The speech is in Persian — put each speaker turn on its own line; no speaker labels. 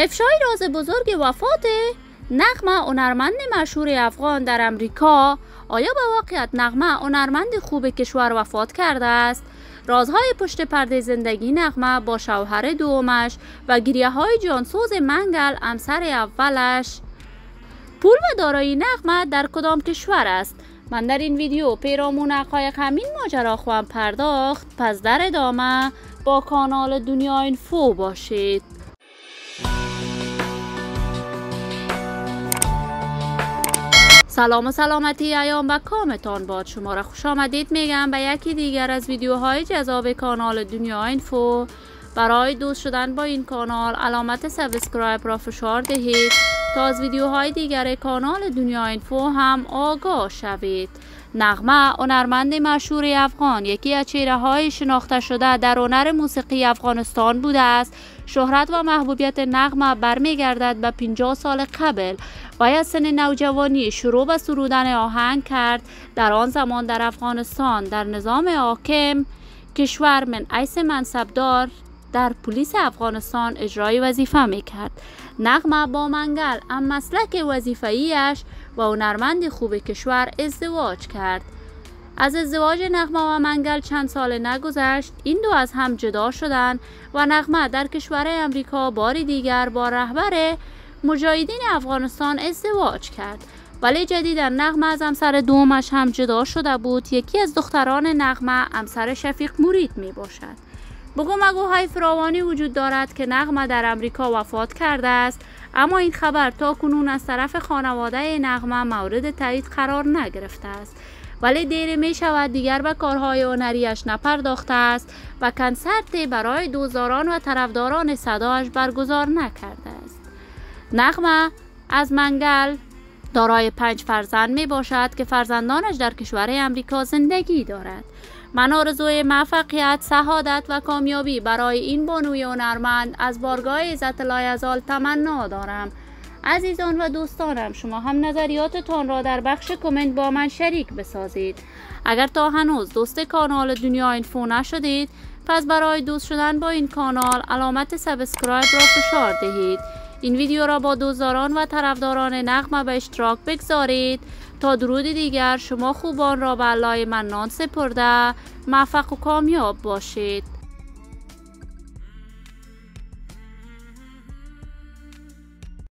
افشای راز بزرگ وفات نغمه، هنرمند مشهور افغان در امریکا. آیا به واقعیت نغمه هنرمند خوب کشور وفات کرده است؟ رازهای پشت پرده زندگی نغمه با شوهر دومش و گریه های جانسوز منگل همسر اولش. پول و دارایی نغمه در کدام کشور است؟ من در این ویدیو پیرامون حقایق همین ماجرا خواهم پرداخت، پس در ادامه با کانال دنیا اینفو باشید. سلام و سلامتی ایام و کامتان باد. شما را خوش آمدید میگم به یکی دیگر از ویدیوهای جذاب کانال دنیا اینفو. برای دوست شدن با این کانال علامت سابسکرایب را فشار دهید تا از ویدیوهای دیگر کانال دنیا اینفو هم آگاه شوید. نغمه، هنرمند مشهور افغان، یکی از چهره‌های شناخته شده در هنر موسیقی افغانستان بوده است. شهرت و محبوبیت نغمه برمیگردد به 50 سال قبل. وی از سن نوجوانی شروع به سرودن آهنگ کرد. در آن زمان در افغانستان در نظام حاکم کشور من حیث منصبدار در پلیس افغانستان اجرای وظیفه میکرد. نغمه با منگل هم مسلک وظیفه‌ایش و هنرمند خوب کشور ازدواج کرد. از ازدواج نغمه و منگل چند سال نگذشت، این دو از هم جدا شدند و نغمه در کشور امریکا بار دیگر با رهبر مجاهدین افغانستان ازدواج کرد. ولی جدیدا نغمه از همسر دومش هم جدا شده بود. یکی از دختران نغمه همسر شفیق مرید می باشد. بگومگوهای فراوانی وجود دارد که نغمه در امریکا وفات کرده است، اما این خبر تا کنون از طرف خانواده نغمه مورد تایید قرار نگرفته است. ولی دیر می شود دیگر به کارهای هنریش نپرداخته است و کنسرتی برای دوستداران و طرفداران صدایش برگزار نکرده است. نغمه از منگل دارای 5 فرزند می باشد که فرزندانش در کشور امریکا زندگی دارد. من آرزوی موفقیت، سعادت و کامیابی برای این بانوی هنرمند از بارگاه عزت لایزال تمنا دارم. عزیزان و دوستانم، شما هم نظریاتتان را در بخش کامنت با من شریک بسازید. اگر تا هنوز دوست کانال دنیا اینفو نشدید، پس برای دوست شدن با این کانال علامت سابسکرایب را فشار دهید. این ویدیو را با دوستداران و طرفداران نغمه به اشتراک بگذارید تا درود دیگر شما خوبان را به الله منان سپرده موفق و کامیاب باشید.